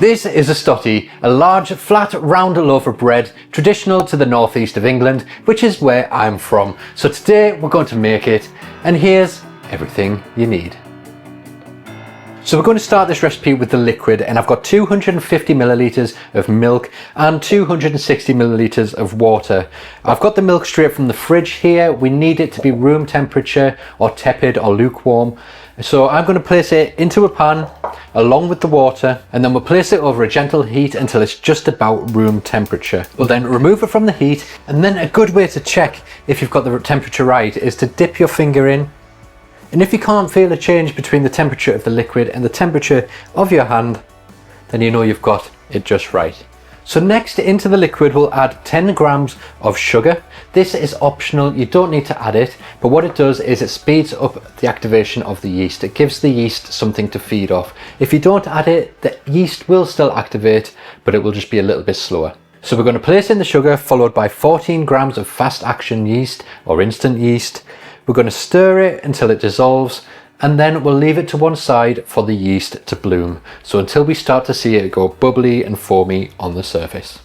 This is a stottie, a large, flat, round loaf of bread, traditional to the northeast of England, which is where I'm from. So today we're going to make it, and here's everything you need. So we're going to start this recipe with the liquid, and I've got 250 millilitres of milk and 260 millilitres of water. I've got the milk straight from the fridge here. We need it to be room temperature or tepid or lukewarm. So I'm going to place it into a pan along with the water, and then we'll place it over a gentle heat until it's just about room temperature. We'll then remove it from the heat, and then a good way to check if you've got the temperature right is to dip your finger in. And if you can't feel a change between the temperature of the liquid and the temperature of your hand, then you know you've got it just right. So next, into the liquid we'll add 10 grams of sugar. This is optional, you don't need to add it, but what it does is it speeds up the activation of the yeast. It gives the yeast something to feed off. If you don't add it, the yeast will still activate, but it will just be a little bit slower. So we're going to place in the sugar, followed by 14 grams of fast action yeast or instant yeast. We're going to stir it until it dissolves, and then we'll leave it to one side for the yeast to bloom. So until we start to see it go bubbly and foamy on the surface.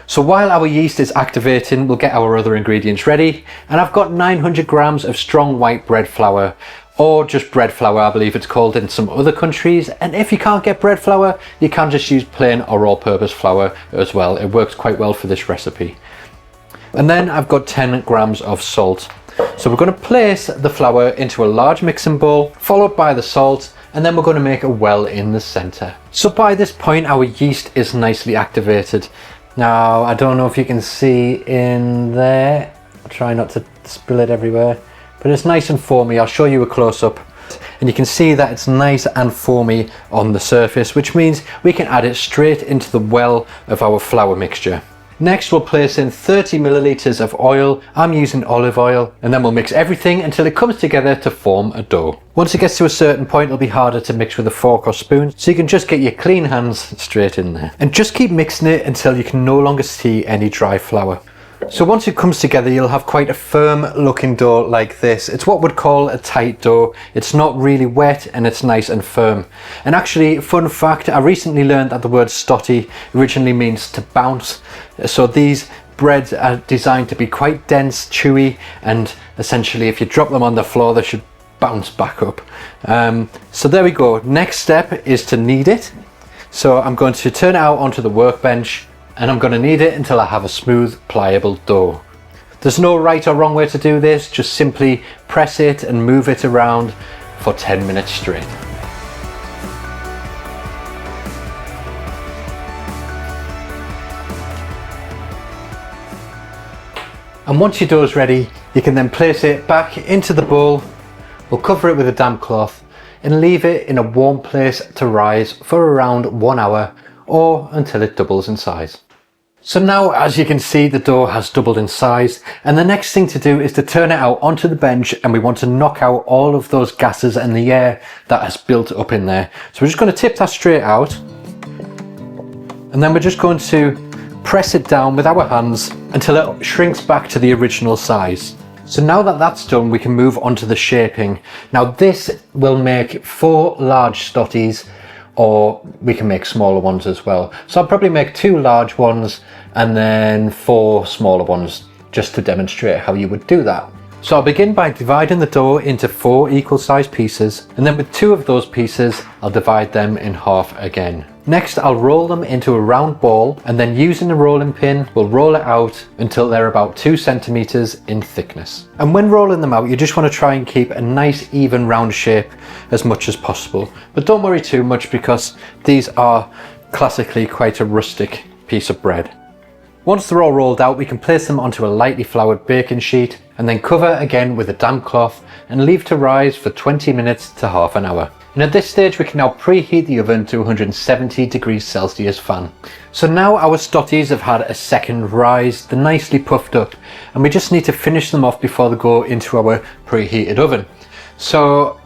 So while our yeast is activating, we'll get our other ingredients ready. And I've got 900 grams of strong white bread flour, or just bread flour, I believe it's called in some other countries. And if you can't get bread flour, you can just use plain or all-purpose flour as well. It works quite well for this recipe. And then I've got 10 grams of salt. So we're going to place the flour into a large mixing bowl, followed by the salt, and then we're going to make a well in the center. So by this point our yeast is nicely activated. Now I don't know if you can see in there, I'll try not to spill it everywhere, but it's nice and foamy. I'll show you a close-up, and you can see that it's nice and foamy on the surface, which means we can add it straight into the well of our flour mixture. Next we'll place in 30 millilitres of oil. I'm using olive oil, and then we'll mix everything until it comes together to form a dough. Once it gets to a certain point, it'll be harder to mix with a fork or spoon, so you can just get your clean hands straight in there. And just keep mixing it until you can no longer see any dry flour. So once it comes together, you'll have quite a firm looking dough like this. It's what we'd call a tight dough. It's not really wet and it's nice and firm. And actually, fun fact, I recently learned that the word stottie originally means to bounce. So these breads are designed to be quite dense, chewy, and essentially if you drop them on the floor, they should bounce back up. So there we go. Next step is to knead it. So I'm going to turn it out onto the workbench, and I'm going to knead it until I have a smooth, pliable dough. There's no right or wrong way to do this, just simply press it and move it around for 10 minutes straight. And once your dough is ready, you can then place it back into the bowl. We'll cover it with a damp cloth and leave it in a warm place to rise for around 1 hour, or until it doubles in size. So now, as you can see, the dough has doubled in size, and the next thing to do is to turn it out onto the bench, and we want to knock out all of those gases and the air that has built up in there. So we're just going to tip that straight out, and then we're just going to press it down with our hands until it shrinks back to the original size. So now that that's done, we can move on to the shaping. Now this will make 4 large stotties, or we can make smaller ones as well. So I'll probably make 2 large ones and then 4 smaller ones, just to demonstrate how you would do that. So I'll begin by dividing the dough into 4 equal sized pieces, and then with 2 of those pieces I'll divide them in half again. Next I'll roll them into a round ball, and then using the rolling pin we'll roll it out until they're about 2 centimeters in thickness. And when rolling them out, you just want to try and keep a nice even round shape as much as possible, but don't worry too much because these are classically quite a rustic piece of bread. Once they're all rolled out, we can place them onto a lightly floured baking sheet and then cover again with a damp cloth and leave to rise for 20 minutes to half an hour. And at this stage we can now preheat the oven to 170 degrees Celsius fan. So now our stotties have had a second rise, they're nicely puffed up, and we just need to finish them off before they go into our preheated oven. So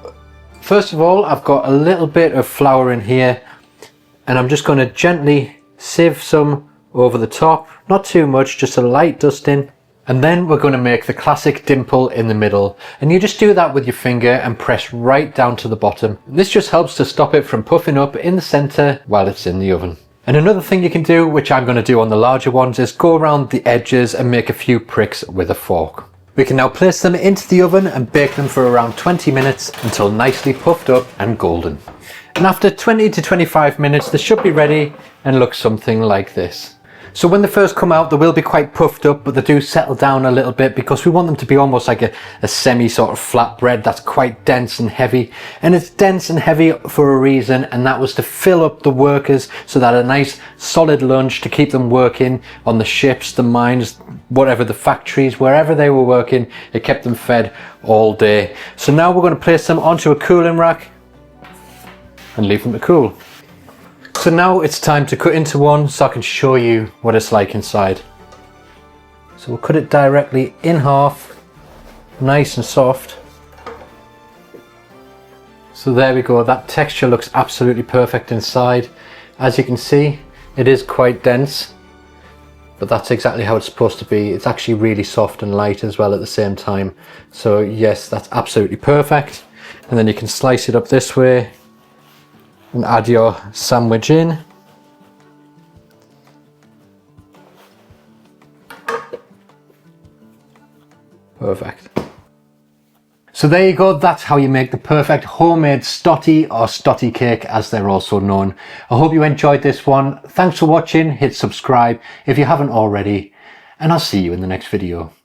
first of all, I've got a little bit of flour in here, and I'm just going to gently sieve some over the top. Not too much, just a light dusting. And then we're going to make the classic dimple in the middle, and you just do that with your finger and press right down to the bottom. This just helps to stop it from puffing up in the center while it's in the oven. And another thing you can do, which I'm going to do on the larger ones, is go around the edges and make a few pricks with a fork. We can now place them into the oven and bake them for around 20 minutes until nicely puffed up and golden. And after 20 to 25 minutes they should be ready and look something like this. So when they first come out, they will be quite puffed up, but they do settle down a little bit because we want them to be almost like a semi sort of flat bread that's quite dense and heavy. And it's dense and heavy for a reason, and that was to fill up the workers so that a nice solid lunch to keep them working on the ships, the mines, whatever, the factories, wherever they were working, it kept them fed all day. So now we're going to place them onto a cooling rack and leave them to cool. So now it's time to cut into one so I can show you what it's like inside. So we'll cut it directly in half, nice and soft. So there we go, that texture looks absolutely perfect inside. As you can see, it is quite dense, but that's exactly how it's supposed to be. It's actually really soft and light as well at the same time. So yes, that's absolutely perfect. And then you can slice it up this way and add your sandwich in. Perfect. So there you go, that's how you make the perfect homemade stottie or stottie cake as they're also known. I hope you enjoyed this one. Thanks for watching, hit subscribe if you haven't already, and I'll see you in the next video.